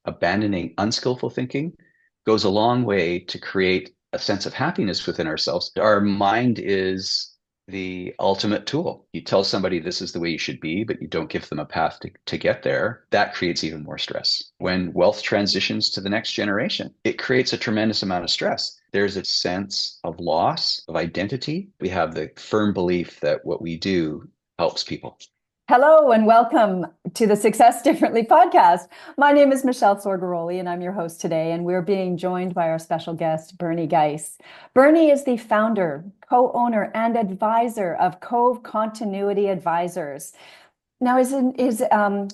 abandoning unskillful thinking goes a long way to create a sense of happiness within ourselves. Our mind is the ultimate tool. You tell somebody this is the way you should be, but you don't give them a path to get there. That creates even more stress. When wealth transitions to the next generation, it creates a tremendous amount of stress. There's a sense of loss of identity. We have the firm belief that what we do helps people. Hello and welcome to the Success Differently podcast. My name is Michèle Soregaroli and I'm your host today, and we're being joined by our special guest, Bernie Geiss. Bernie is the founder, co-owner, and advisor of Cove Continuity Advisors. Now, his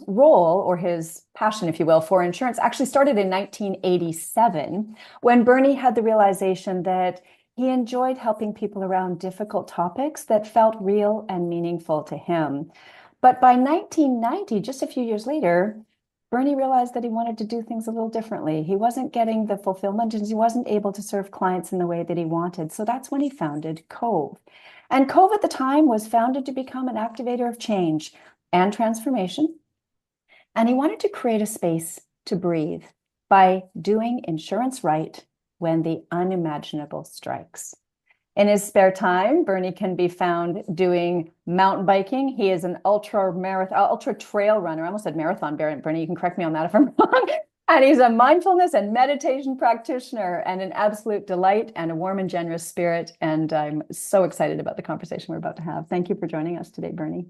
role, or his passion, if you will, for insurance actually started in 1987 when Bernie had the realization that he enjoyed helping people around difficult topics that felt real and meaningful to him. But by 1990, just a few years later, Bernie realized that he wanted to do things a little differently. He wasn't getting the fulfillment and he wasn't able to serve clients in the way that he wanted. So that's when he founded Cove. And Cove at the time was founded to become an activator of change and transformation. And he wanted to create a space to breathe by doing insurance right when the unimaginable strikes. In his spare time, Bernie can be found doing mountain biking. He is an ultra trail runner. I almost said marathon, Bernie. You can correct me on that if I'm wrong. And he's a mindfulness and meditation practitioner and an absolute delight and a warm and generous spirit. And I'm so excited about the conversation we're about to have. Thank you for joining us today, Bernie.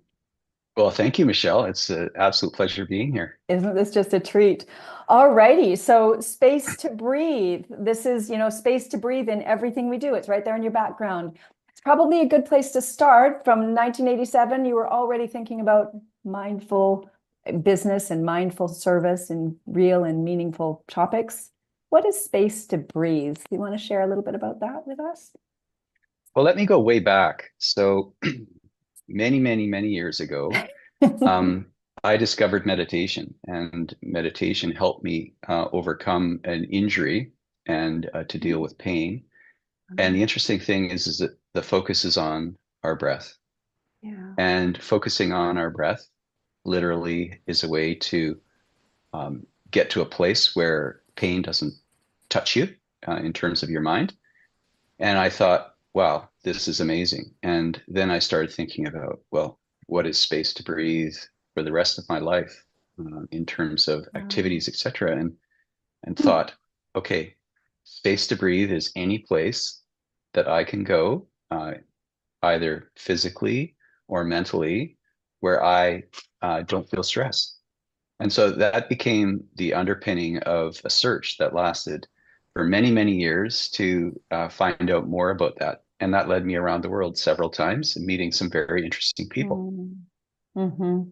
Well, thank you, Michèle. It's an absolute pleasure being here. Isn't this just a treat? All righty. So space to breathe. This is, space to breathe in everything we do. It's right there in your background. It's probably a good place to start. From 1987, you were already thinking about mindful business and mindful service and real and meaningful topics. What is space to breathe? Do you want to share a little bit about that with us? Well, let me go way back. So many, many, many years ago, I discovered meditation, and meditation helped me overcome an injury and to deal with pain. And the interesting thing is that the focus is on our breath. Yeah. And focusing on our breath literally is a way to get to a place where pain doesn't touch you in terms of your mind. And I thought, wow, this is amazing. And then I started thinking about, well, what is space to breathe for the rest of my life in terms of activities, etc. And thought, okay, space to breathe is any place that I can go, either physically or mentally, where I don't feel stress. And so that became the underpinning of a search that lasted for many, many years to find out more about that. And that led me around the world several times and meeting some very interesting people. Mm-hmm.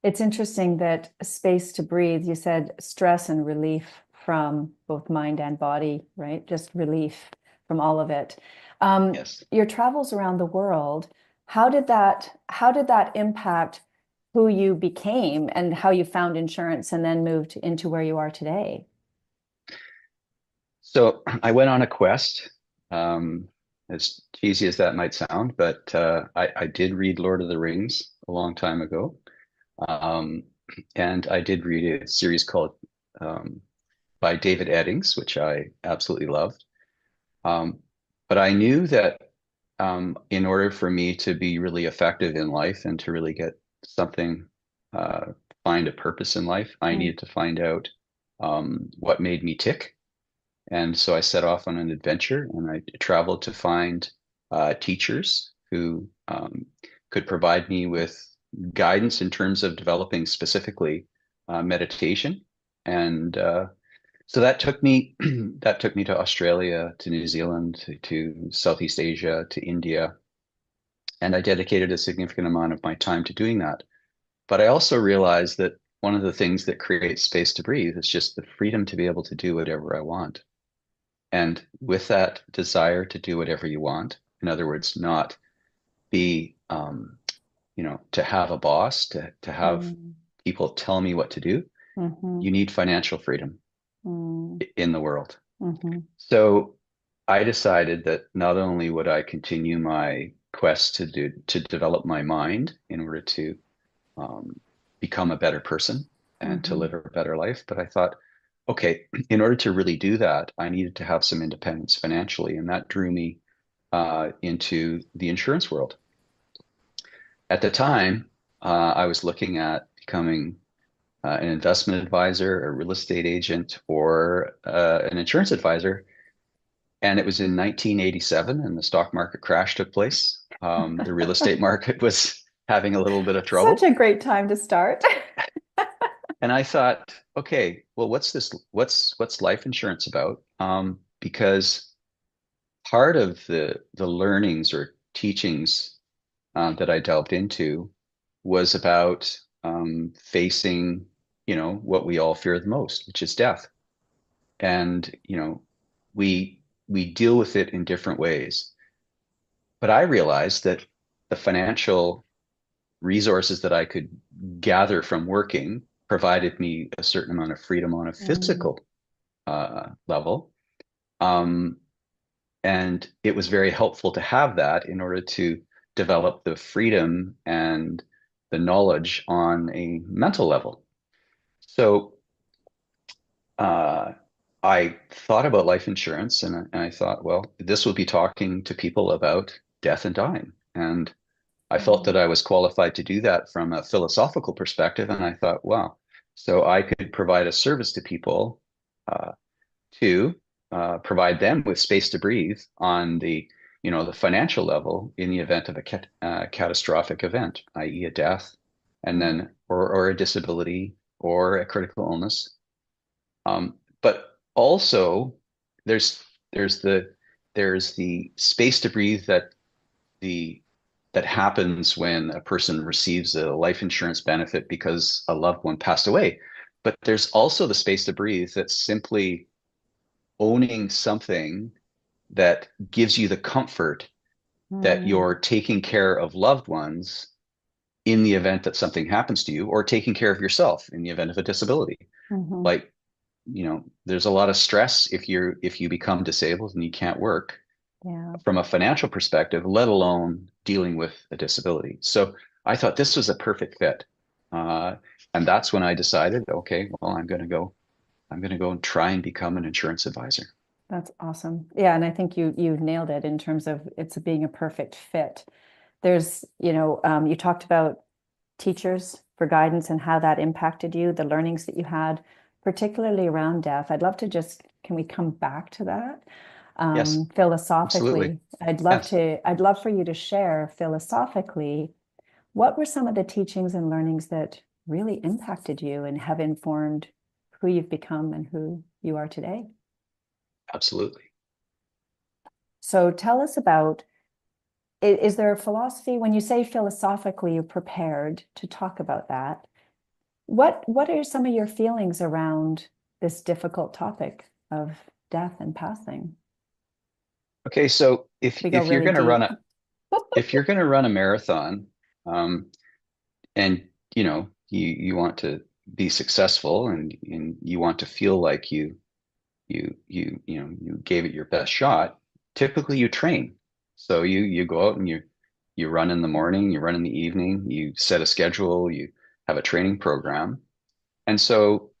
It's interesting that space to breathe, you said stress and relief from both mind and body, right? Just relief from all of it. Yes. Your travels around the world, how did that impact who you became and how you found insurance and then moved into where you are today? So I went on a quest, as cheesy as that might sound, but I did read Lord of the Rings a long time ago. Um, and I did read a series called by David Eddings, which I absolutely loved. Um, but I knew that in order for me to be really effective in life and to really get something, uh, find a purpose in life, I Mm. needed to find out what made me tick. And so I set off on an adventure and I traveled to find teachers who could provide me with guidance in terms of developing specifically meditation. And so that took me that took me to Australia, to New Zealand, to Southeast Asia, to India, and I dedicated a significant amount of my time to doing that. But I also realized that one of the things that creates space to breathe is just the freedom to be able to do whatever I want. And with that desire to do whatever you want, in other words, not be, to have a boss, to have Mm. people tell me what to do, Mhm. you need financial freedom Mm. in the world. Mhm. So I decided that not only would I continue my quest to develop my mind in order to become a better person and to Mhm. live a better life, but I thought, okay, in order to really do that, I needed to have some independence financially, and that drew me into the insurance world. At the time, I was looking at becoming an investment advisor, a real estate agent, or an insurance advisor. And it was in 1987, and the stock market crash took place. The real estate market was having a little bit of Such trouble. a great time to start. And I thought, okay, well, what's this? What's life insurance about? Because part of the learnings or teachings that I delved into was about facing, what we all fear the most, which is death. And, we deal with it in different ways. But I realized that the financial resources that I could gather from working provided me a certain amount of freedom on a Mm, physical level. Um, and it was very helpful to have that in order to develop the freedom and the knowledge on a mental level. So uh, I thought about life insurance, and I thought, well, this will be talking to people about death and dying. And I felt mm, that I was qualified to do that from a philosophical perspective. And I thought, wow, so I could provide a service to people uh, to provide them with space to breathe on the financial level in the event of a catastrophic event, i.e., a death, and mm, then or a disability or a critical illness. But also, there's there's the there's the space to breathe the that happens when a person receives a life insurance benefit because a loved one passed away. But there's also the space to breathe that's simply owning something that gives you the comfort that mm, you're taking care of loved ones in the event that something happens to you, or taking care of yourself in the event of a disability. mhm. Like, there's a lot of stress if you become disabled and you can't work Yeah, from a financial perspective, let alone dealing with a disability. So I thought this was a perfect fit. Uh, and that's when I decided, okay, well, I'm going to go and try and become an insurance advisor. that's awesome. Yeah, and I think you nailed it in terms of it's being a perfect fit. There's, you talked about teachers for guidance and how that impacted you, the learnings that you had, particularly around death. I'd love to just, can we come back to that? Yes, absolutely. Philosophically, Yes, I'd love for you to share philosophically, what were some of the teachings and learnings that really impacted you and have informed who you've become and who you are today? absolutely. So tell us about, is there a philosophy, when you say philosophically, you're prepared to talk about that? What are some of your feelings around this difficult topic of death and passing? Okay, so if We go if you're really going to run deep. a if you're going to run a marathon, and you want to be successful, and you want to feel like you gave it your best shot, typically you train. So you go out and you run in the morning, you run in the evening, you set a schedule, you have a training program. And so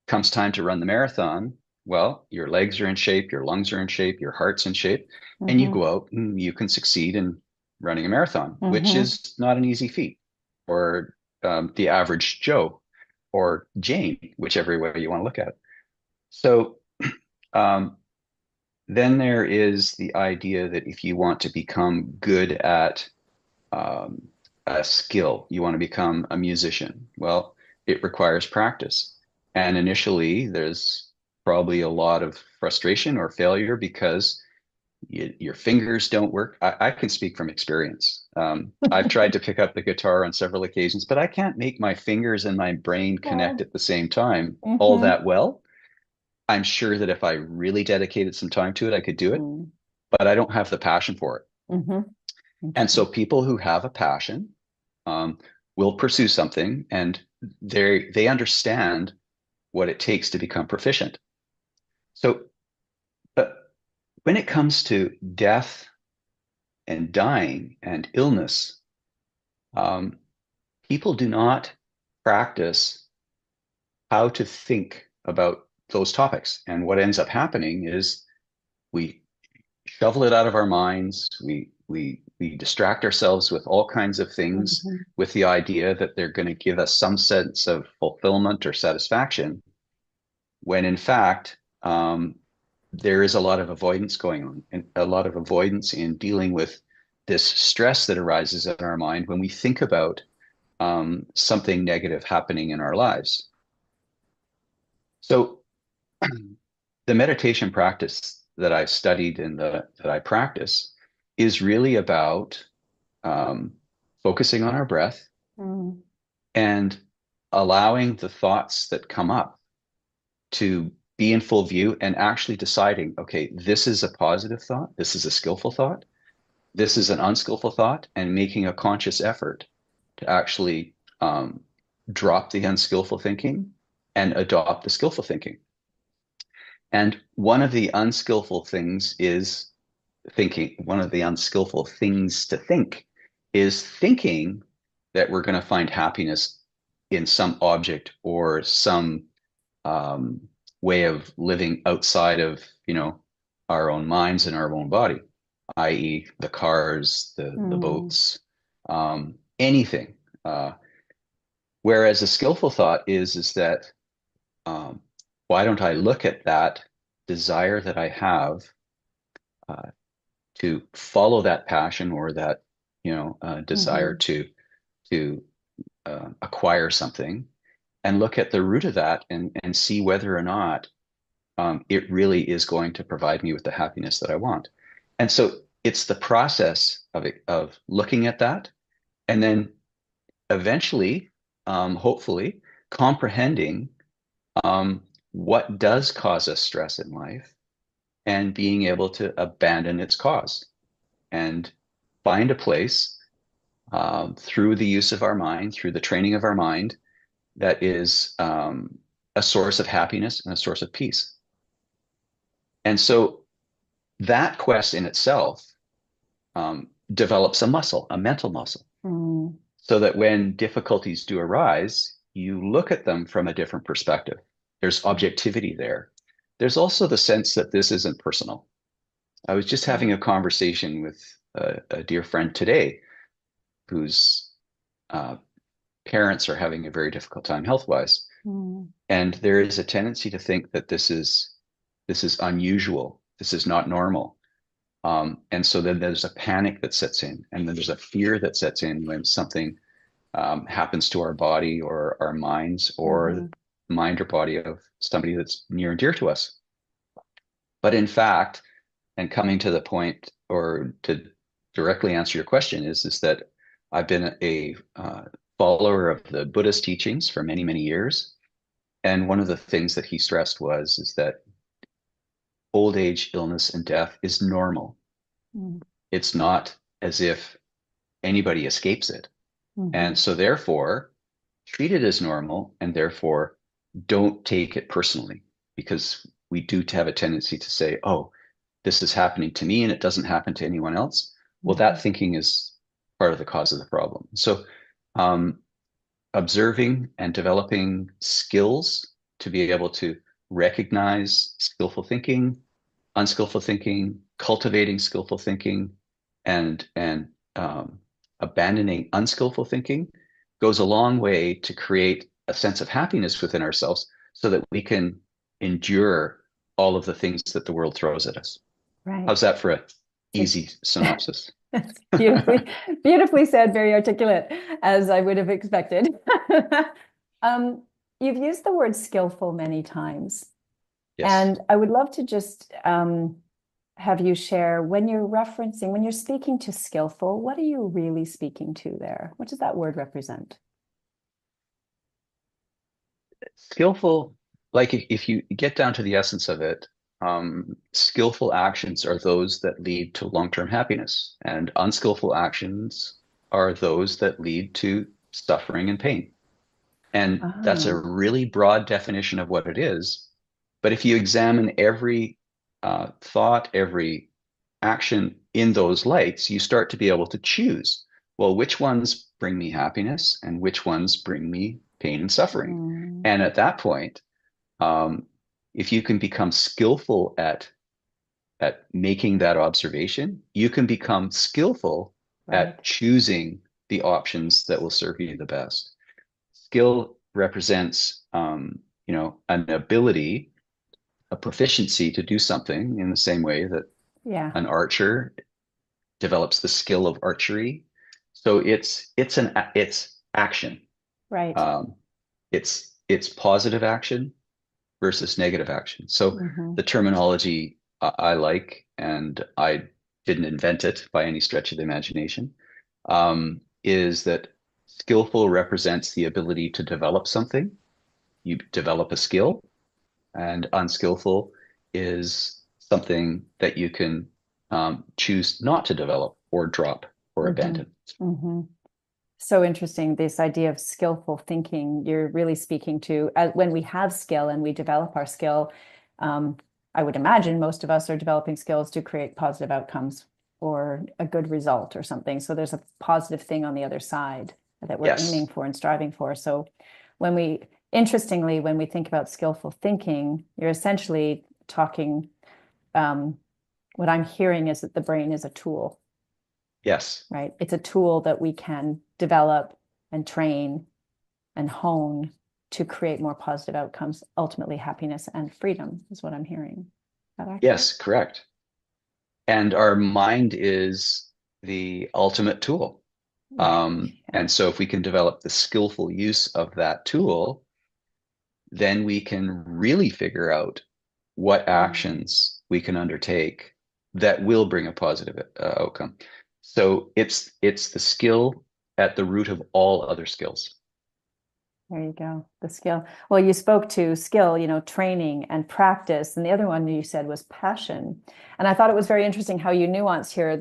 comes time to run the marathon, well, your legs are in shape, your lungs are in shape, your heart's in shape, and you Mm-hmm. go out and you can succeed in running a marathon, which Mm-hmm. is not an easy feat for the average Joe or Jane, whichever way you want to look at it. So um, then there is the idea that if you want to become good at um, a skill, you want to become a musician. Well, it requires practice. And initially, there's probably a lot of frustration or failure because your fingers don't work. I can speak from experience. I've tried to pick up the guitar on several occasions, but I can't make my fingers and my brain connect Oh, at the same time all mm-hmm. that well. I'm sure that if I really dedicated some time to it, I could do it, Mm, but I don't have the passion for it. mm-hmm. And so Interesting. people who have a passion um, will pursue something, and they understand what it takes to become proficient. So, but when it comes to death and dying and illness, um, people do not practice how to think about those topics. And what ends up happening is we shovel it out of our minds. We distract ourselves with all kinds of things Mhm. with the idea that they're going to give us some sense of fulfillment or satisfaction, when in fact, there is a lot of avoidance going on, and a lot of avoidance in dealing with this stress that arises in our mind when we think about something negative happening in our lives. So the meditation practice that I've studied and that I practice is really about um, focusing on our breath Mm. and allowing the thoughts that come up to be in full view and actually deciding, okay, this is a positive thought, this is a skillful thought, this is an unskillful thought, and making a conscious effort to actually drop the unskillful thinking and adopt the skillful thinking. And one of the unskillful things is thinking, one of the unskillful things to think is thinking that we're going to find happiness in some object or some um, way of living outside of, our own minds and our own body, i.e., the cars, the Mm. boats, anything. Whereas a skillful thought is that um, why don't I look at that desire that I have uh, to follow that passion or that desire Mhm. to acquire something, and look at the root of that and see whether or not it really is going to provide me with the happiness that I want. And so it's the process of looking at that and then eventually, hopefully, comprehending um, what does cause us stress in life and being able to abandon its cause and find a place through the use of our mind, through the training of our mind, that is a source of happiness and a source of peace. And so that quest in itself develops a muscle, a mental muscle, Mm. so that when difficulties do arise, you look at them from a different perspective. There's objectivity there. There's also the sense that this isn't personal. I was just having a conversation with a dear friend today whose uh, parents are having a very difficult time health-wise. Mm. And there is a tendency to think that this is unusual. This is not normal. And so then there's a panic that sets in, and then there's a fear that sets in when something happens to our body or our minds or Mhm. mind or body of somebody that's near and dear to us. But in fact, and coming to the point, or to directly answer your question, is that I've been a follower of the Buddhist teachings for many, many years. And one of the things that he stressed is that old age, illness, and death is normal. Mm. It's not as if anybody escapes it. And Mhm. so therefore, treat it as normal and therefore don't take it personally, because we do have a tendency to say, oh, this is happening to me and it doesn't happen to anyone else. Well, that Mhm. thinking is part of the cause of the problem. So um, observing and developing skills to be able to recognize skillful thinking, unskillful thinking, cultivating skillful thinking, and abandoning unskillful thinking goes a long way to create a sense of happiness within ourselves so that we can endure all of the things that the world throws at us. Right. How's that for a It's easy synopsis? That's beautifully said, very articulate, as I would have expected. Um, you've used the word skillful many times, Yes. and I would love to just have you share when you're speaking to skillful, what are you really speaking to there? What does that word represent? Skillful, like if you get down to the essence of it, skillful actions are those that lead to long-term happiness, and unskillful actions are those that lead to suffering and pain. And that's a Ah, really broad definition of what it is. But if you examine every thought, every action in those lights, you start to be able to choose, well, which ones bring me happiness and which ones bring me pain and suffering. mm, And at that point, um, if you can become skillful at making that observation, you can become skillful Right. at choosing the options that will serve you the best. Skill represents, an ability, a proficiency to do something in the same way that Yeah. an archer develops the skill of archery. So it's action. Right. Um, it's positive action versus negative action. So Hmm. the terminology I like, and I didn't invent it by any stretch of the imagination, is that skillful represents the ability to develop something. You develop a skill, and unskillful is something that you can choose not to develop or drop or Hmm. abandon. Hmm. So interesting, this idea of skillful thinking. You're really speaking to when we have skill and we develop our skill. Um, I would imagine most of us are developing skills to create positive outcomes or a good result or something. So there's a positive thing on the other side that we're aiming Yes. for and striving for. So when we, interestingly, when we think about skillful thinking, you're essentially talking, um, what I'm hearing is that the brain is a tool, Yes. right? It's a tool that we can develop and train and hone to create more positive outcomes, ultimately happiness and freedom is what I'm hearing. Is that accurate? Yes, correct. And our mind is the ultimate tool. Right. Yeah. And so if we can develop the skillful use of that tool, then we can really figure out what Mm. actions we can undertake that will bring a positive outcome. So it's the skill at the root of all other skills. There you go. The skill. Well, you spoke to skill, training and practice. And the other one you said was passion. And I thought it was very interesting how you nuanced here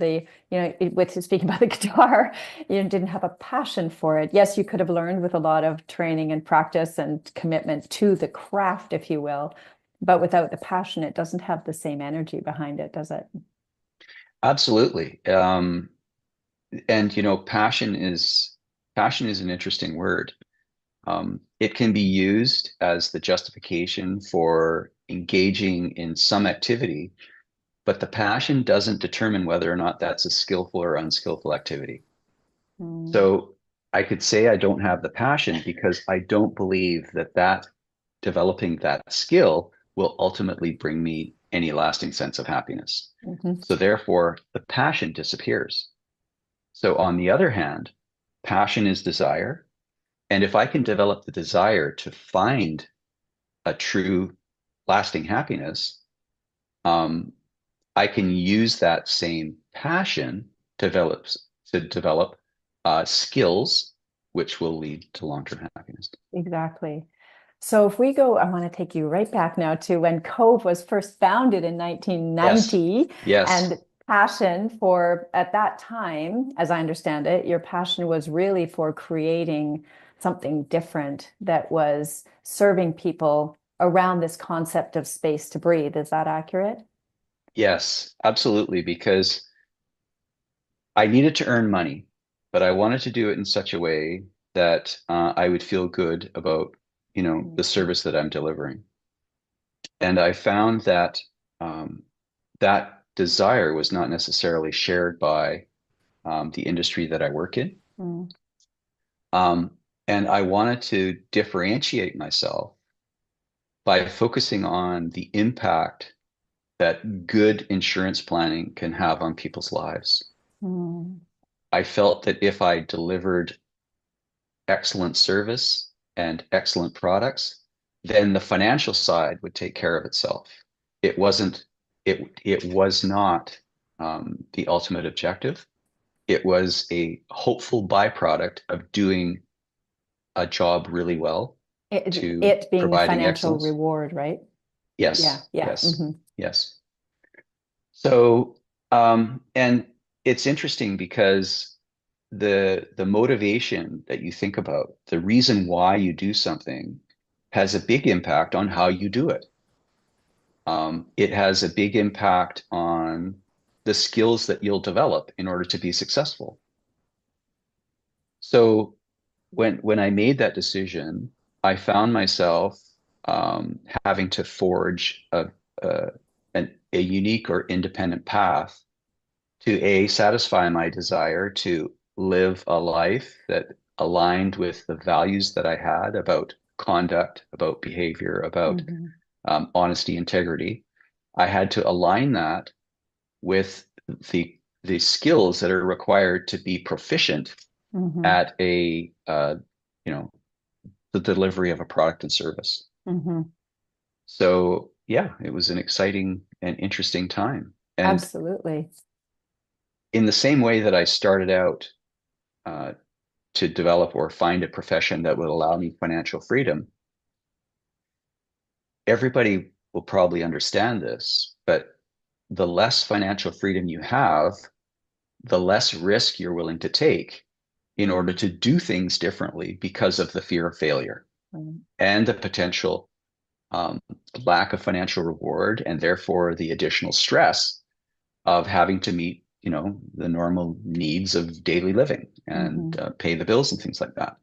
with speaking about the guitar, you didn't have a passion for it. Yes, you could have learned with a lot of training and practice and commitment to the craft, if you will. But without the passion, it doesn't have the same energy behind it, does it? Absolutely. And passion is an interesting word. It can be used as the justification for engaging in some activity, but the passion doesn't determine whether or not that's a skillful or unskillful activity. Mm, So I could say I don't have the passion because I don't believe that developing that skill will ultimately bring me any lasting sense of happiness. mhm. So therefore, the passion disappears. So on the other hand, passion is desire. And if I can develop the desire to find a true lasting happiness, um, I can use that same passion to develop skills which will lead to long-term happiness. Exactly. So if we go, I want to take you right back now to when Cove was first founded in Yes, 1990 yes, and passion for, at that time, as I understand it, your passion was really for creating something different that was serving people around this concept of space to breathe. Is that accurate? yes, absolutely. Because I needed to earn money, but I wanted to do it in such a way that I would feel good about, the Mhm. service that I'm delivering. And I found that um, that desire was not necessarily shared by the industry that I work in. Mm. Um, and I wanted to differentiate myself by focusing on the impact that good insurance planning can have on people's lives. Mm. I felt that if I delivered excellent service and excellent products, then the financial side would take care of itself. It wasn't, it was not the ultimate objective. It was a hopeful byproduct of doing a job really well to It being the providing financial excellence. reward, right? Yeah, Yes, yeah. yes, Hmm. yes. So, and it's interesting because the motivation that you think about, the reason why you do something has a big impact on how you do it. It has a big impact on the skills that you'll develop in order to be successful. So when I made that decision, I found myself having to forge a, a unique or independent path to satisfy my desire to live a life that aligned with the values that I had about conduct, about behavior, about Mhm. honesty, integrity. I had to align that with the skills that are required to be proficient Mhm. at you know, the delivery of a product and service. Mhm. So yeah, it was an exciting and interesting time. And Absolutely. in the same way that I started out uh, to develop or find a profession that would allow me financial freedom, everybody will probably understand this, but the less financial freedom you have, the less risk you're willing to take in order to do things differently because of the fear of failure Mhm. and the potential um, lack of financial reward, and therefore the additional stress of having to meet, the normal needs of daily living and Mhm. pay the bills and things like that.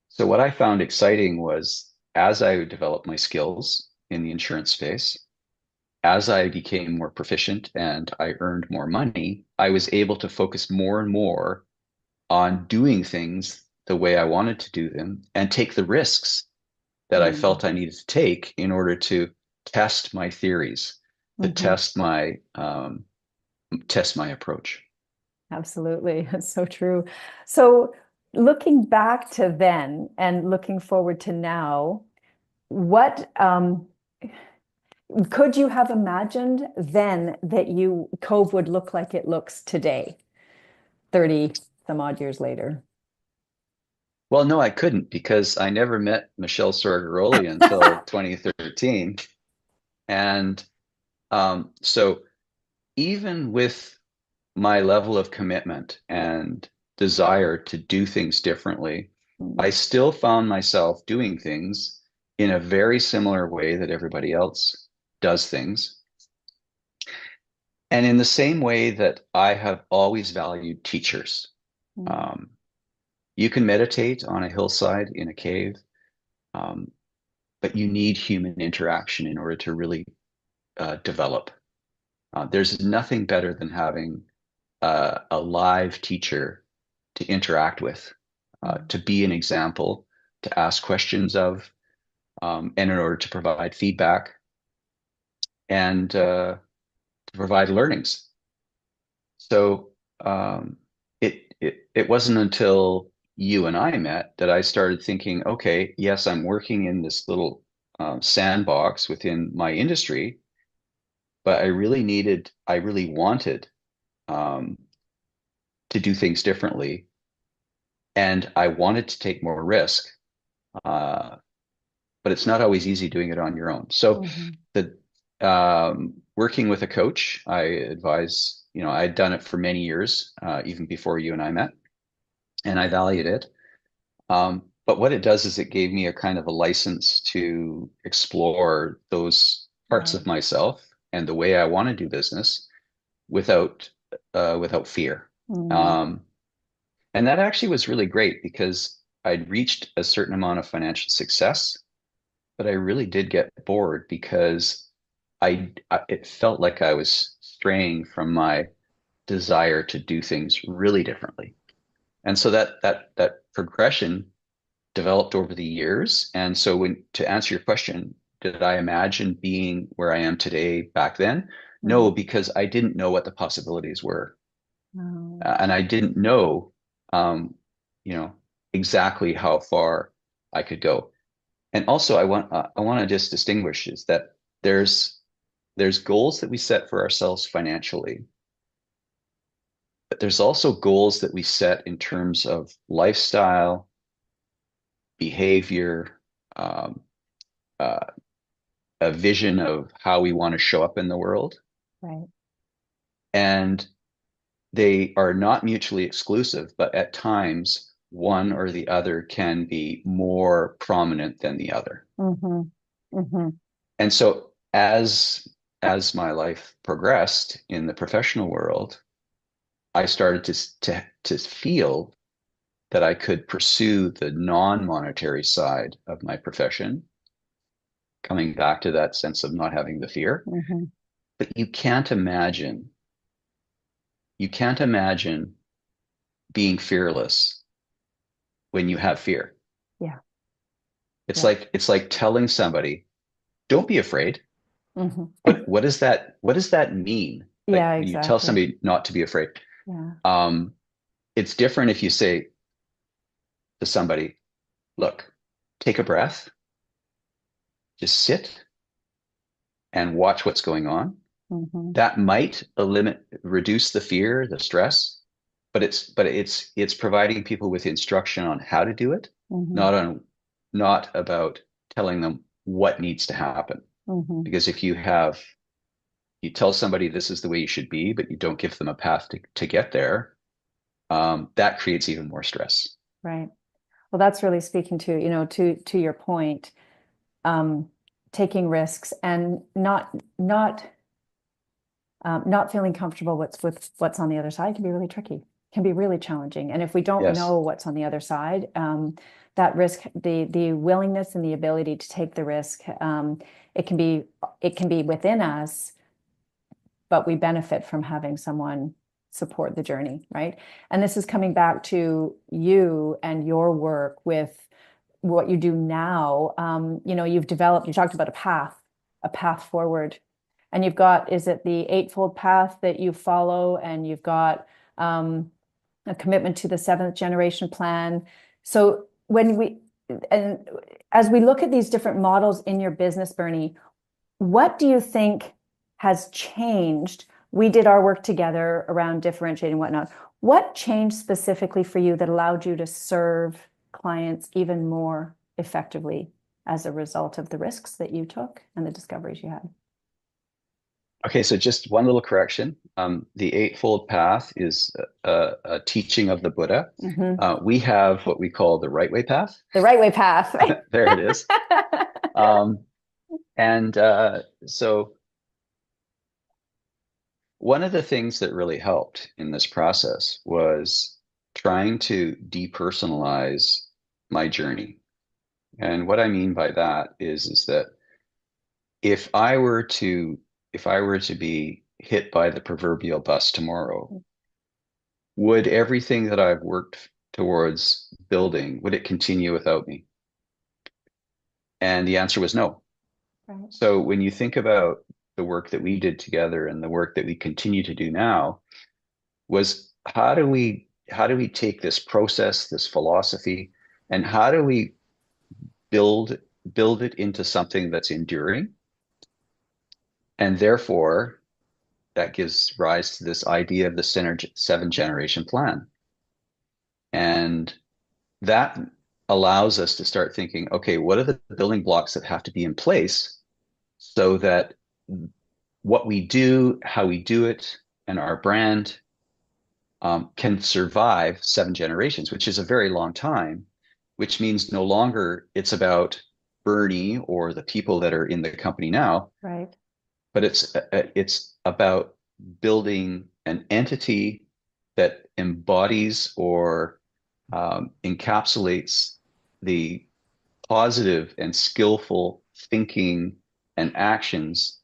So what I found exciting was as I developed my skills in the insurance space, as I became more proficient and I earned more money, I was able to focus more and more on doing things the way I wanted to do them and take the risks that I felt I Mhm. needed to take in order to test my theories, to Mhm. test my approach. Absolutely. That's so true. So, looking back to then and looking forward to now, what could you have imagined then that Cove would look like it looks today, 30 some odd years later? Well, no, I couldn't because I never met Michèle Soregaroli until 2013. And so even with my level of commitment and desire to do things differently, I still found myself doing things in a very similar way that everybody else does things. And in the same way that I have always valued teachers. Mm. Um, you can meditate on a hillside in a cave, um, but you need human interaction in order to really develop. There's nothing better than having a live teacher to interact with, Mm. to be an example, to ask questions of, and in order to provide feedback and to provide learnings. So it wasn't until you and I met that I started thinking, okay, yes, I'm working in this little sandbox within my industry, but I really wanted um, to do things differently, and I wanted to take more risk. Uh, but it's not always easy doing it on your own. So Mhm. the working with a coach, I advise, I'd done it for many years, even before you and I met, and I valued it. But what it does is it gave me a kind of a license to explore those parts Right. of myself and the way I want to do business without without fear. Mm. Um, and that actually was really great because I'd reached a certain amount of financial success, but I really did get bored because it felt like I was straying from my desire to do things really differently. And so that progression developed over the years. And so to answer your question, did I imagine being where I am today back then? No, Mm. because I didn't know what the possibilities were. Oh. And I didn't know, um, you know, exactly how far I could go. And also, I want to just distinguish is that there's there's goals that we set for ourselves financially, but there's also goals that we set in terms of lifestyle, behavior, um, uh, a vision of how we want to show up in the world, Right. and they are not mutually exclusive, but at times one or the other can be more prominent than the other. Mm-hmm. Mm-hmm. And so as my life progressed in the professional world, I started to feel that I could pursue the non-monetary side of my profession coming back to that sense of not having the fear. Hmm. But you can't imagine being fearless when you have fear. Yeah. It's Yeah. like telling somebody, don't be afraid. Hmm. What does that mean? Like Yeah, when you tell exactly. somebody not to be afraid. Yeah. Um, it's different if you say to somebody, look, take a breath, just sit and watch what's going on. Hmm. That might reduce the fear, the stress, but it's providing people with instruction on how to do it, Hmm. not about telling them what needs to happen. Hmm. Because if you tell somebody this is the way you should be, but you don't give them a path to get there, that creates even more stress. Right. Well, that's really speaking to, to your point, um, taking risks and not feeling comfortable with what's on the other side can be really tricky, can be really challenging. And if we don't Yes. know what's on the other side, that risk, the willingness and the ability to take the risk, it can be it can be within us, but we benefit from having someone support the journey, right? And this is coming back to you and your work with what you do now. You've developed, you talked about a path forward. And you've got, is it the eightfold path that you follow? And you've got a commitment to the seventh generation plan. So and as we look at these different models in your business, Bernie, what do you think has changed? We did our work together around differentiating and whatnot. What changed specifically for you that allowed you to serve clients even more effectively as a result of the risks that you took and the discoveries you had? Okay, so just one little correction. The Eightfold Path is a teaching of the Buddha. Mm-hmm. We have what we call the right way path. The right way path. There it is. Um, and so one of the things that really helped in this process was trying to depersonalize my journey. And what I mean by that is that if I were to if I were to be hit by the proverbial bus tomorrow, would everything that I've worked towards building, would it continue without me? And the answer was no. Right. So when you think about the work that we did together and the work that we continue to do now, was how do we take this process, this philosophy, and how do we build build it into something that's enduring? And therefore, that gives rise to this idea of the seven generation plan. And that allows us to start thinking, okay, what are the building blocks that have to be in place so that what we do, how we do it, and our brand can survive seven generations, which is a very long time, which means no longer it's about Bernie or the people that are in the company now, Right. but it's about building an entity that embodies or encapsulates the positive and skillful thinking and actions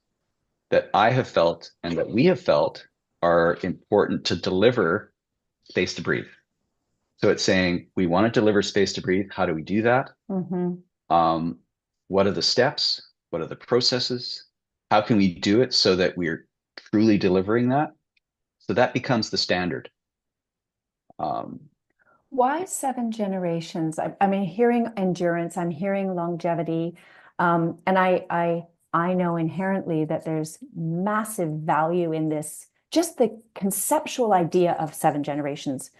that I have felt and that we have felt are important to deliver space to breathe. So it's saying we want to deliver space to breathe. How do we do that? Mm-hmm. Um, what are the steps? What are the processes? How can we do it so that we're truly delivering that? So that becomes the standard. Um, Why seven generations? I mean, hearing endurance, I'm hearing longevity, and I know inherently that there's massive value in this, just the conceptual idea of seven generations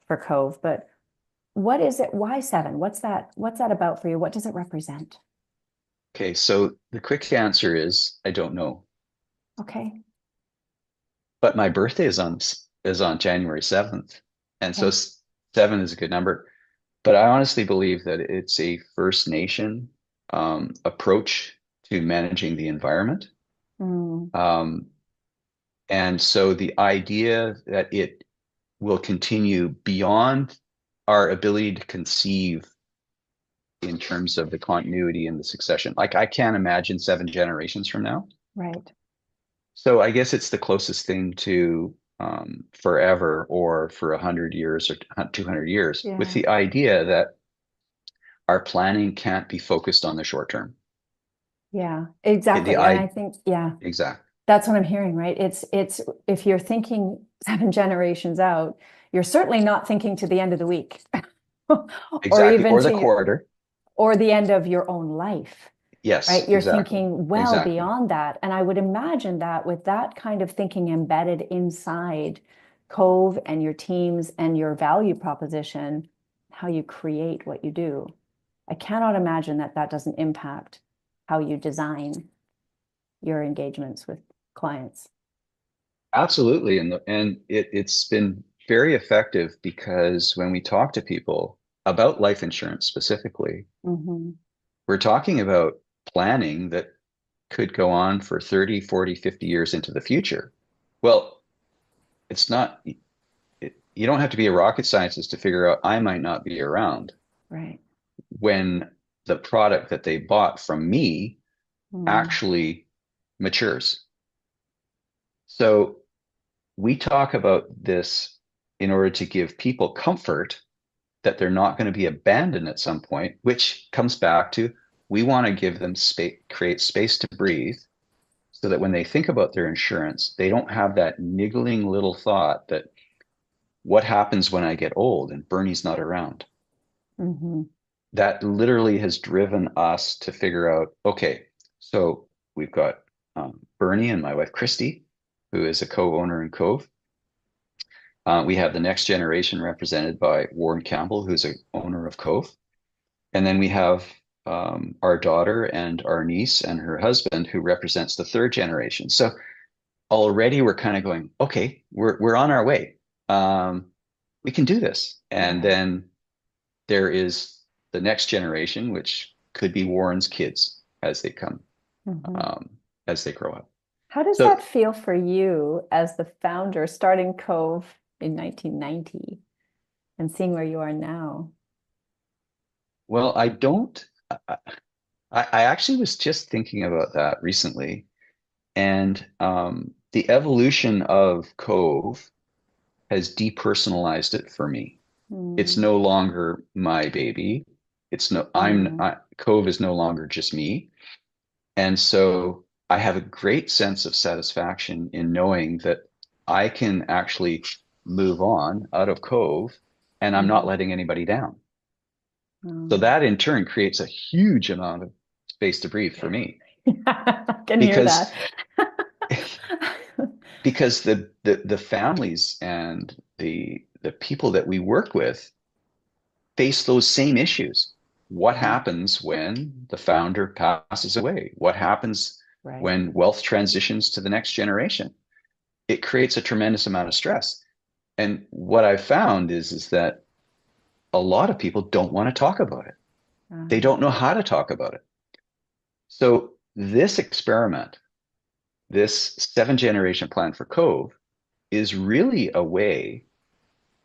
for Cove. But what is it? Why seven? What's that about for you? What does it represent? okay, so the quick answer is I don't know. Okay. But my birthday is on January 7th. And so Okay. seven is a good number. But I honestly believe that it's a First Nation approach to managing the environment. Mm, Um, and so the idea that it will continue beyond our ability to conceive in terms of the continuity and the succession. Like I can't imagine 7 generations from now. Right. So I guess it's the closest thing to forever or for 100 years or 200 years, with Yeah. the idea that our planning can't be focused on the short term. Yeah, The exactly. And I I think, yeah, exact that's what I'm hearing, right? It's if you're thinking 7 generations out, you're certainly not thinking to the end of the week or exactly even or the to quarter. or the end of your own life, right? Yes, You're exactly, thinking well exactly. beyond that. And I would imagine that with that kind of thinking embedded inside Cove and your teams and your value proposition, how you create what you do. I cannot imagine that that doesn't impact how you design your engagements with clients. Absolutely, and it's been very effective because when we talk to people about life insurance specifically, Mm-hmm. we're talking about planning that could go on for 30, 40, 50 years into the future. Well, it's not, you don't have to be a rocket scientist to figure out I might not be around Right. when the product that they bought from me Mm. actually matures. So we talk about this in order to give people comfort that they're not going to be abandoned at some point, which comes back to we want to give them space, create space to breathe so that when they think about their insurance, they don't have that niggling little thought that what happens when I get old and Bernie's not around. Mm-hmm. That literally has driven us to figure out, okay, so we've got Bernie and my wife, Christy, who is a co-owner in Cove. We have the next generation represented by Warren Campbell, who's an owner of Cove. And then we have our daughter and our niece and her husband, who represents the third generation. So already we're kind of going, okay, we're on our way. We can do this. And Yeah. then there is the next generation, which could be Warren's kids as they come, Mm-hmm. um, as they grow up. How does that So, feel for you as the founder, starting Cove in 1990 and seeing where you are now? well, I don't. I actually was just thinking about that recently, and the evolution of Cove has depersonalized it for me. It's Mm. no longer my baby. It's no, Mm. Cove is no longer just me. And so I have a great sense of satisfaction in knowing that I can actually move on out of Cove and I'm not Mm-hmm. letting anybody down. So Mm. that in turn creates a huge amount of space to breathe for me I can hear that. because because the families and the people that we work with face those same issues. What Yeah. happens when the founder passes away? What happens Right. when wealth transitions to the next generation? It creates a tremendous amount of stress. And what I've found is that a lot of people don't want to talk about it. They Uh, don't know how to talk about it. So this experiment, this 7 generation plan for Cove, is really a way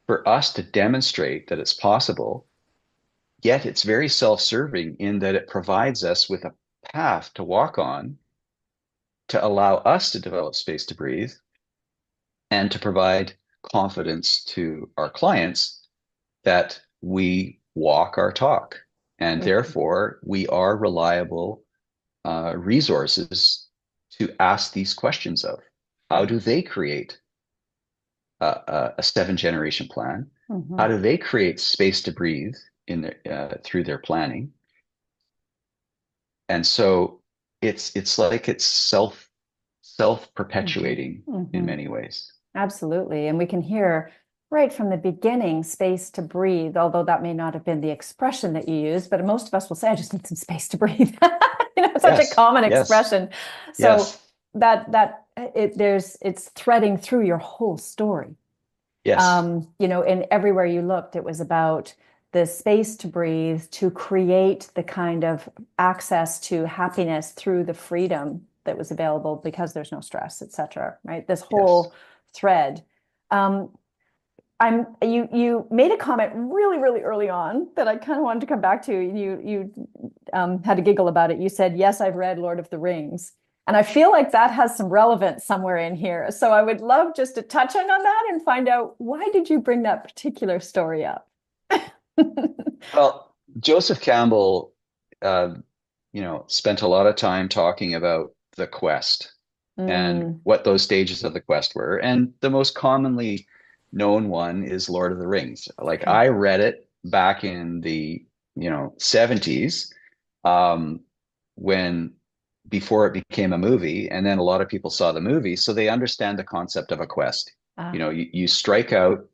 for us to demonstrate that it's possible. Yet it's very self-serving in that it provides us with a path to walk on to allow us to develop space to breathe and to provide confidence to our clients that we walk our talk. And mhm. therefore, we are reliable resources to ask these questions of. How Right. do they create a 7 generation plan? How Mm-hmm. do they create space to breathe in through their planning? And so it's like it's Mm-hmm. self-perpetuating in Mm-hmm. many ways. Absolutely. And we can hear right from the beginning space to breathe, although that may not have been the expression that you used, but most of us will say, I just need some space to breathe. It's such a Yes, common yes, expression. So yes, it's threading through your whole story. yes, And everywhere you looked, it was about the space to breathe, to create the kind of access to happiness through the freedom that was available because there's no stress, et cetera, right? This yes. whole thread. Um, you made a comment really, really early on that I kind of wanted to come back to. You had a giggle about it. You said, "Yes, I've read Lord of the Rings." And I feel like that has some relevance somewhere in here. So I would love just to touch on that and find out, why did you bring that particular story up? Well, Joseph Campbell, spent a lot of time talking about the quest and Mm, what those stages of the quest were. And the most commonly known one is Lord of the Rings. Like okay. I read it back in the, 70s, um, when before it became a movie, and then a lot of people saw the movie, so they understand the concept of a quest. Ah, You strike out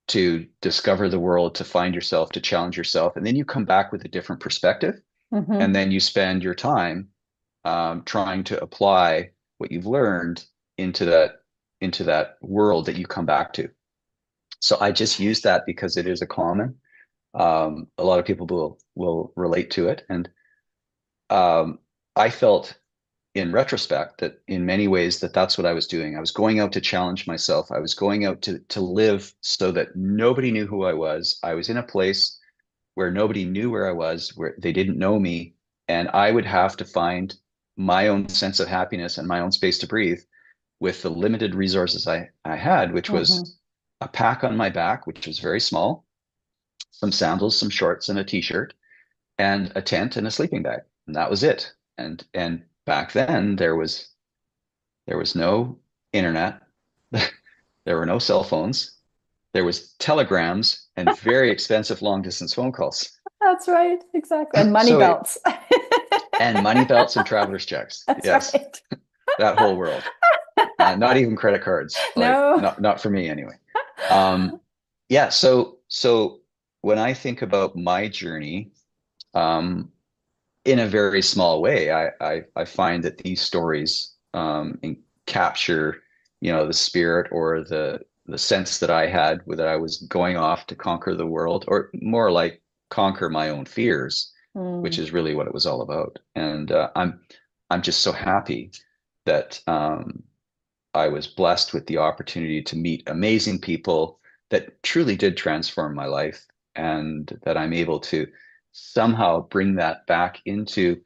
to discover the world, to find yourself, to challenge yourself, and then you come back with a different perspective, and mm-hmm. then you spend your time trying to apply what you've learned into that world that you come back to. So I just use that because it is a common. A lot of people will relate to it, and um, I felt in retrospect that in many ways that's what I was doing. I was going out to challenge myself. I was going out to live so that nobody knew who I was. I was in a place where nobody knew where I was, where they didn't know me, and I would have to find my own sense of happiness and my own space to breathe with the limited resources I had, which Mm-hmm. was a pack on my back, which was very small, some sandals, some shorts, and a t-shirt, and a tent and a sleeping bag. And that was it. And back then there was no internet. There were no cell phones. There was telegrams and very expensive long distance phone calls. That's right, exactly. And money So belts. and money belts and traveler's checks. That's Yes, right. that whole world. Not even credit cards. Like No. not for me anyway. Um, yeah. So when I think about my journey, um, in a very small way, I find that these stories capture, the spirit or the sense that I had that I was going off to conquer the world, or more like conquer my own fears, which Mm, is really what it was all about. And I'm just so happy that I was blessed with the opportunity to meet amazing people that truly did transform my life, and that I'm able to somehow bring that back into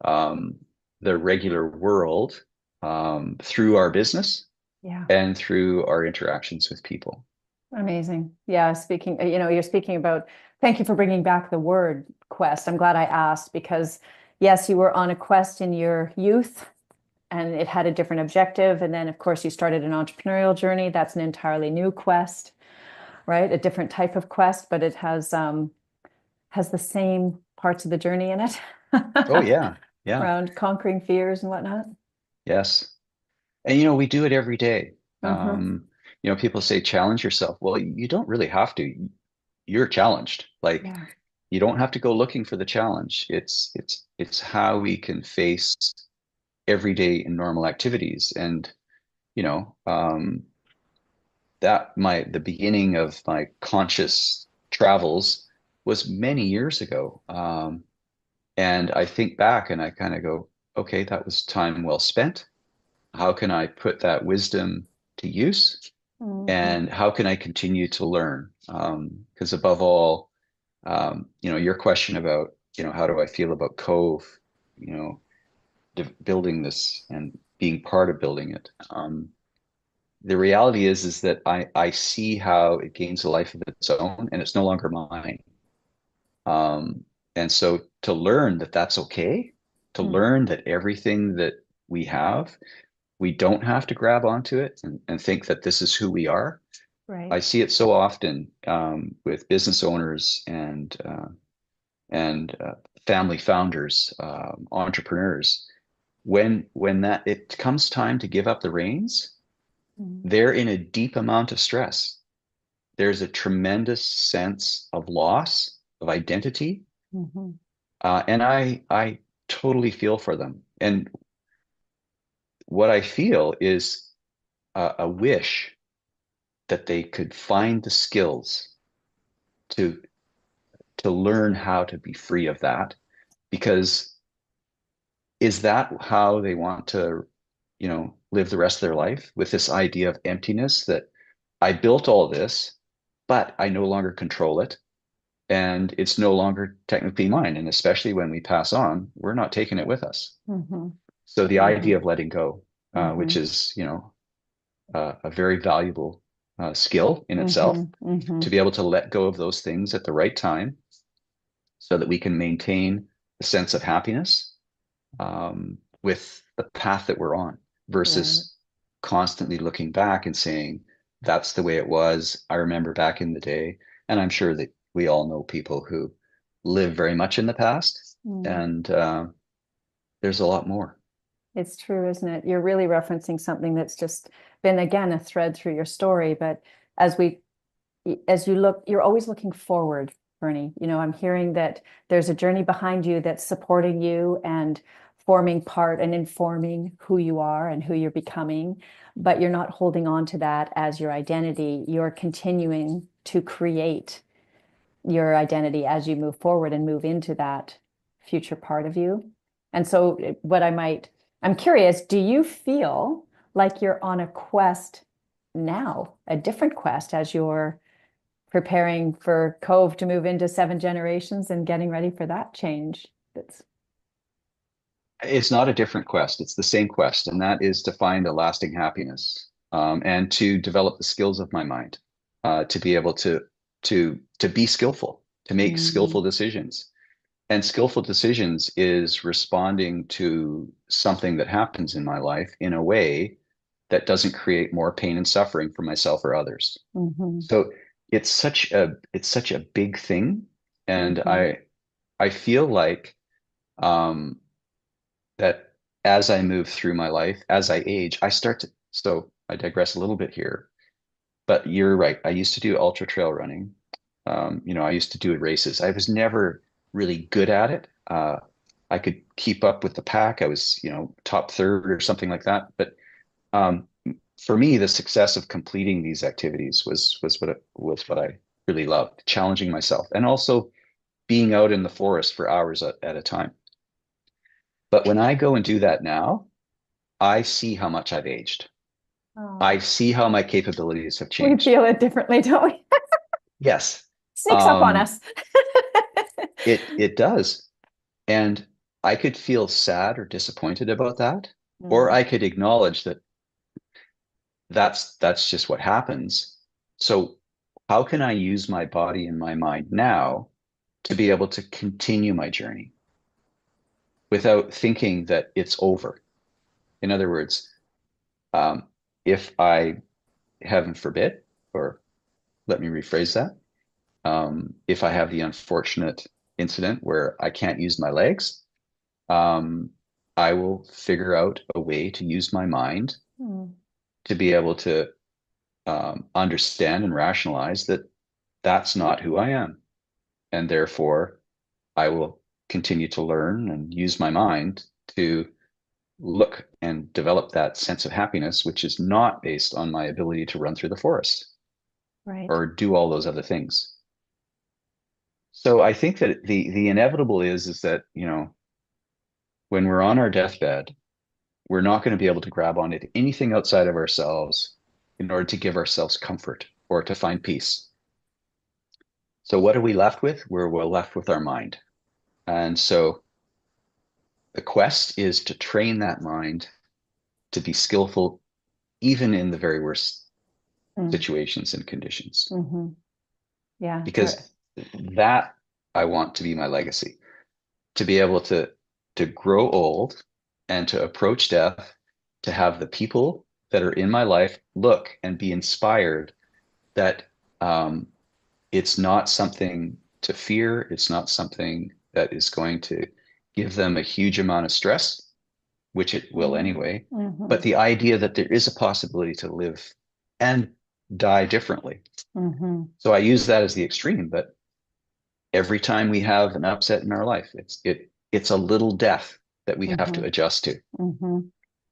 um, the regular world through our business yeah. and through our interactions with people. Amazing. Yeah, speaking, you're speaking about, thank you for bringing back the word quest. I'm glad I asked because, yes, you were on a quest in your youth and it had a different objective. And then, of course, you started an entrepreneurial journey. That's an entirely new quest, right? A different type of quest, but it has the same parts of the journey in it Oh yeah, yeah, around conquering fears and whatnot. yes. And we do it every day. Mm-hmm. People say challenge yourself. Well, you don't really have to. You're challenged. Like Yeah. you don't have to go looking for the challenge. It's how we can face everyday and normal activities. And you know, that my the beginning of my conscious travels was many years ago. And I think back and I kind of go, okay, that was time well spent. How can I put that wisdom to use? Mm-hmm. And how can I continue to learn? Because above all, your question about, how do I feel about Cove, you know, building this and being part of building it. The reality is that I see how it gains a life of its own and it's no longer mine. And so to learn that that's okay, to Mm, learn that everything that we have, we don't have to grab onto it and think that this is who we are. right. I see it so often with business owners and family founders, entrepreneurs. When that it comes time to give up the reins, Mm, they're in a deep amount of stress. There's a tremendous sense of loss of identity, mm-hmm. and I totally feel for them. And what I feel is a wish that they could find the skills to to learn how to be free of that. Because is that how they want to, live the rest of their life with this idea of emptiness that I built all this. but I no longer control it. And it's no longer technically mine. And especially when we pass on, we're not taking it with us. Mm-hmm. So the idea Mm-hmm. of letting go, which Mm-hmm. is, a very valuable skill in itself, Mm-hmm. Mm-hmm. to be able to let go of those things at the right time so that we can maintain a sense of happiness with the path that we're on Right. versus constantly looking back and saying, that's the way it was. I remember back in the day. And I'm sure that we all know people who live very much in the past, Mm. and there's a lot more. It's true, isn't it? You're really referencing something that's just been, again, a thread through your story. But as we, as you look, you're always looking forward, Bernie. I'm hearing that there's a journey behind you that's supporting you and forming part and informing who you are and who you're becoming. But you're not holding on to that as your identity. You're continuing to create your identity as you move forward and move into that future part of you. And so, I'm curious, do you feel like you're on a quest now, a different quest as you're preparing for Cove to move into 7 generations and getting ready for that change? That's It's not a different quest, it's the same quest, and that is to find a lasting happiness, and to develop the skills of my mind, to be able to be skillful, to make mm, skillful decisions. And skillful decisions is responding to something that happens in my life in a way that doesn't create more pain and suffering for myself or others. mhm, So it's such a big thing, and mhm, I feel like um, that as I move through my life, as I age, I start to. So I digress a little bit here, but you're right. I used to do ultra trail running. I used to do races. I was never really good at it. I could keep up with the pack. I was, top third or something like that. But um, for me, the success of completing these activities was what I really loved, challenging myself, and also being out in the forest for hours at a time. But when I go and do that now, I see how much I've aged. I oh, see how my capabilities have we changed. feel it differently, don't we? Yes, Sneaks up on um, us. it does. And I could feel sad or disappointed about that, or Mm, I could acknowledge that that's just what happens. So how can I use my body and my mind now to be able to continue my journey without thinking that it's over? In other words, um, if I, heaven forbid, or let me rephrase that, if I have the unfortunate incident where I can't use my legs, um, I will figure out a way to use my mind mm, to be able to understand and rationalize that that's not who I am. And therefore, I will continue to learn and use my mind to look and develop that sense of happiness, which is not based on my ability to run through the forest right. or do all those other things. So I think that the inevitable is that, when we're on our deathbed, we're not going to be able to grab onto anything outside of ourselves in order to give ourselves comfort or to find peace. So what are we left with? We're left with our mind. And so the quest is to train that mind to be skillful, even in the very worst Mm, situations and conditions, hmm. Yeah. because that I want to be my legacy, to be able to grow old and to approach death, to have the people that are in my life look and be inspired that it's not something to fear. It's not something that is going to give them a huge amount of stress, which it will anyway. Mm-hmm. But the idea that there is a possibility to live and die differently. Mm-hmm. So I use that as the extreme, but every time we have an upset in our life, it's a little death that we have to Mm-hmm. adjust to. Mm-hmm.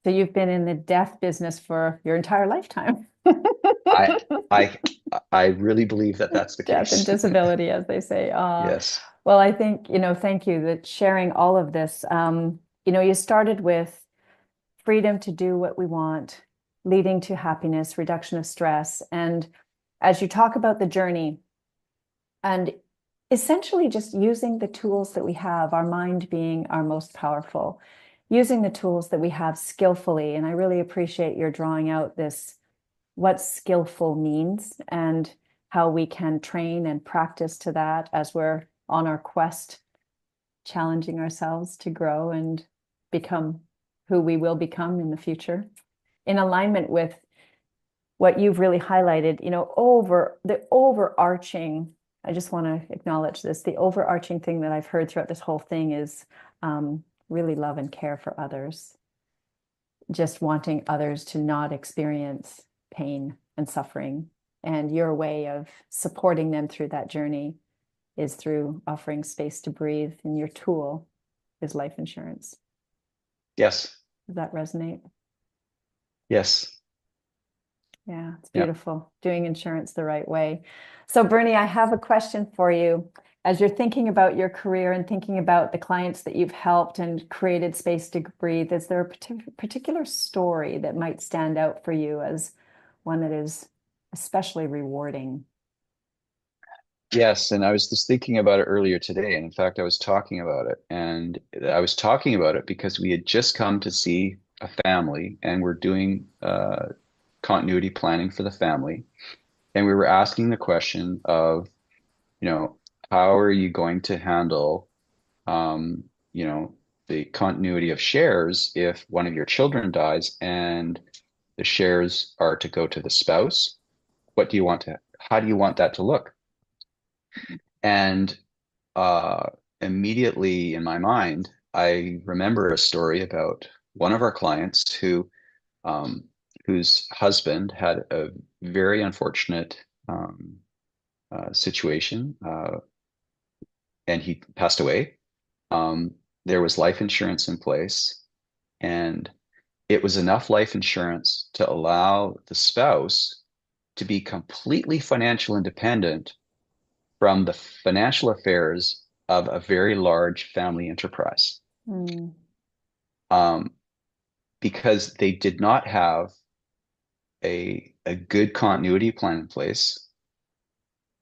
So you've been in the death business for your entire lifetime. I I I really believe that that's the Death and case. disability, as they say. Yes. Well, I think, thank you that sharing all of this. You started with freedom to do what we want, leading to happiness, reduction of stress. And as you talk about the journey and essentially just using the tools that we have, our mind being our most powerful, using the tools that we have skillfully. And I really appreciate your drawing out this, what skillful means and how we can train and practice to that as we're on our quest, challenging ourselves to grow and become who we will become in the future, in alignment with what you've really highlighted, over the overarching, I just want to acknowledge this, the overarching thing that I've heard throughout this whole thing is really love and care for others, just wanting others to not experience pain and suffering. And your way of supporting them through that journey is through offering space to breathe. And your tool is life insurance. Yes. Does that resonate? Yes. Yeah, it's beautiful. Yeah. Doing insurance the right way. So Bernie, I have a question for you. As you're thinking about your career and thinking about the clients that you've helped and created space to breathe, is there a particular story that might stand out for you as one that is especially rewarding? Yes, and I was just thinking about it earlier today, and in fact, I was talking about it, and I was talking about it because we had just come to see a family, and we're doing continuity planning for the family, and we were asking the question of, how are you going to handle, um, the continuity of shares if one of your children dies and the shares are to go to the spouse? How do you want that to look? And immediately in my mind, I remember a story about one of our clients um, whose husband had a very unfortunate situation, and he passed away. There was life insurance in place, and it was enough life insurance to allow the spouse to be completely financial independent from the financial affairs of a very large family enterprise. Mm. Because they did not have a good continuity plan in place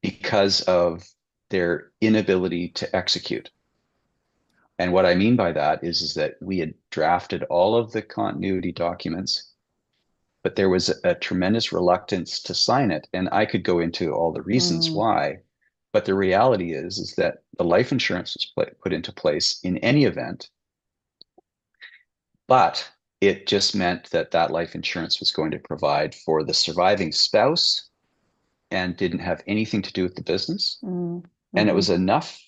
because of their inability to execute. And what I mean by that is that we had drafted all of the continuity documents, but there was a tremendous reluctance to sign it. And I could go into all the reasons why, but the reality is that the life insurance was put into place in any event, but it just meant that that life insurance was going to provide for the surviving spouse and didn't have anything to do with the business. And it was enough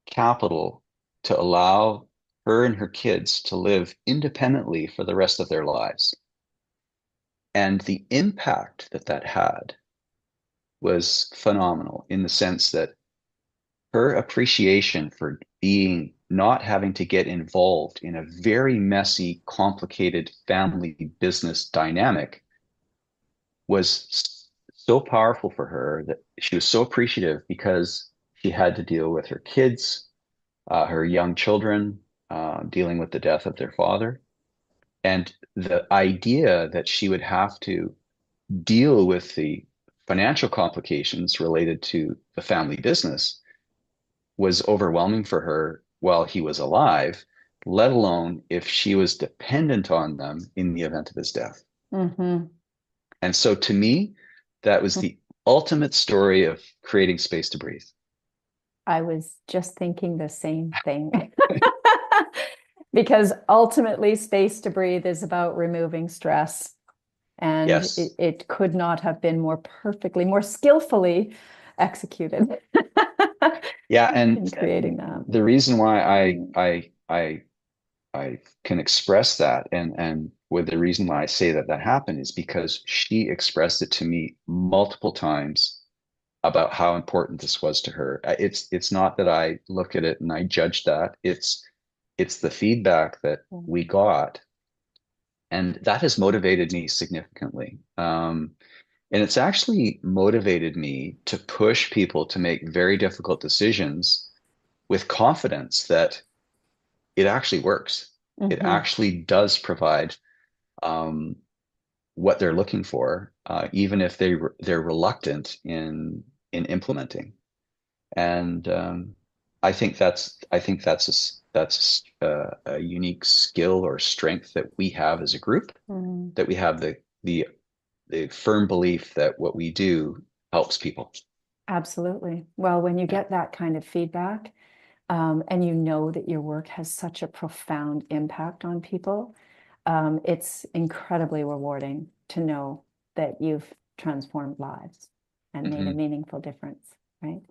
capital to allow her and her kids to live independently for the rest of their lives. And the impact that that had was phenomenal in the sense that her appreciation for not having to get involved in a very messy, complicated family business dynamic was so powerful for her that she was so appreciative because she had to deal with her kids, her young children, dealing with the death of their father. And the idea that she would have to deal with the financial complications related to the family business was overwhelming for her while he was alive, let alone if she was dependent on them in the event of his death. And so to me, that was the ultimate story of creating space to breathe. I was just thinking the same thing. Because ultimately, space to breathe is about removing stress. And Yes. it could not have been more perfectly, more skillfully executed. Yeah, and in creating that. The reason why I can express that and with the reason why I say that that happened is because she expressed it to me multiple times about how important this was to her. It's not that I look at it and I judge that. It's the feedback that we got, and that has motivated me significantly. And it's actually motivated me to push people to make very difficult decisions with confidence that it actually works. It actually does provide what they're looking for, even if they're reluctant in implementing. And I think that's a unique skill or strength that we have as a group, Mm, that we have the firm belief that what we do helps people. absolutely. Well, when you Yeah. get that kind of feedback, and you know that your work has such a profound impact on people, it's incredibly rewarding to know that you've transformed lives and made a Hmm. meaningful difference, right?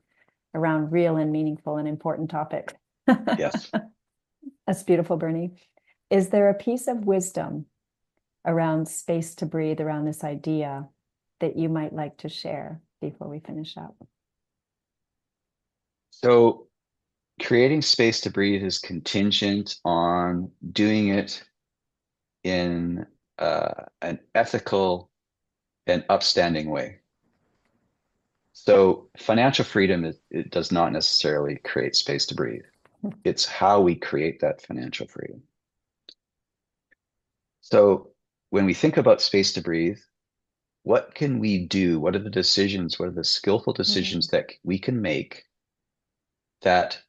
Around real and meaningful and important topics. Yes. That's beautiful, Bernie. Is there a piece of wisdom around space to breathe, around this idea that you might like to share before we finish up? So creating space to breathe is contingent on doing it in an ethical and upstanding way. So financial freedom it does not necessarily create space to breathe. It's how we create that financial freedom. So when we think about space to breathe, what can we do? What are the decisions? What are the skillful decisions Mm, that we can make that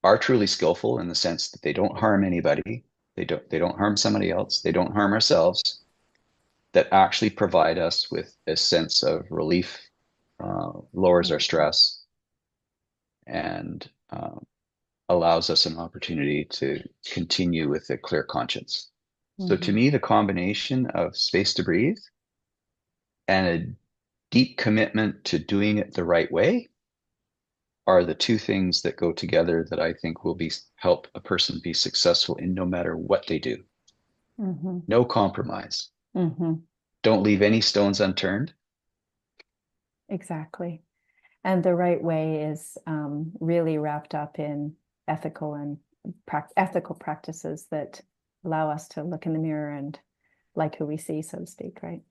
are truly skillful in the sense that they don't harm anybody, they don't harm somebody else, they don't harm ourselves, that actually provide us with a sense of relief, lowers our mhm, stress, and allows us an opportunity to continue with a clear conscience. So to mhm, me, the combination of space to breathe and a deep commitment to doing it the right way are the two things that go together that I think will be help a person be successful in no matter what they do. mhm, No compromise. mhm. Don't leave any stones unturned. Exactly. And the right way is really wrapped up in ethical and ethical practices that allow us to look in the mirror and like who we see, so to speak, right?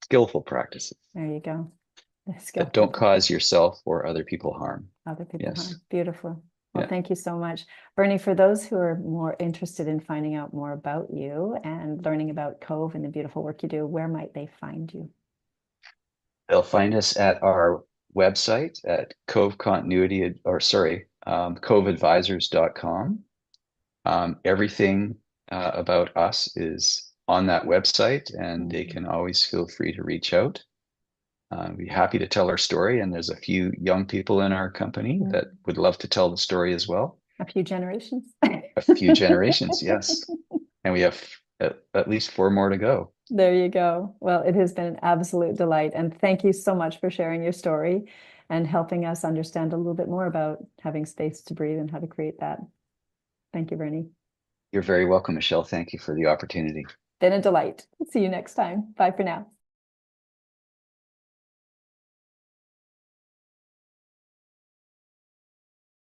Skillful practices There you go. The that skillful don't cause practices, yourself or other people harm. other people Yes. harm. Beautiful. Well, Yeah. thank you so much. Bernie, for those who are more interested in finding out more about you and learning about Cove and the beautiful work you do, where might they find you? They'll find us at our website at Cove Continuity, or sorry, coveadvisors.com. Everything about us is on that website, and they Mhm. can always feel free to reach out. Be happy to tell our story, and there's a few young people in our company that Mhm. would love to tell the story as well. A few generations. A few generations, yes, and we have at least four more to go. There you go. Well, it has been an absolute delight. And thank you so much for sharing your story and helping us understand a little bit more about having space to breathe and how to create that. Thank you, Bernie. You're very welcome, Michèle. Thank you for the opportunity. Been a delight. See you next time. Bye for now.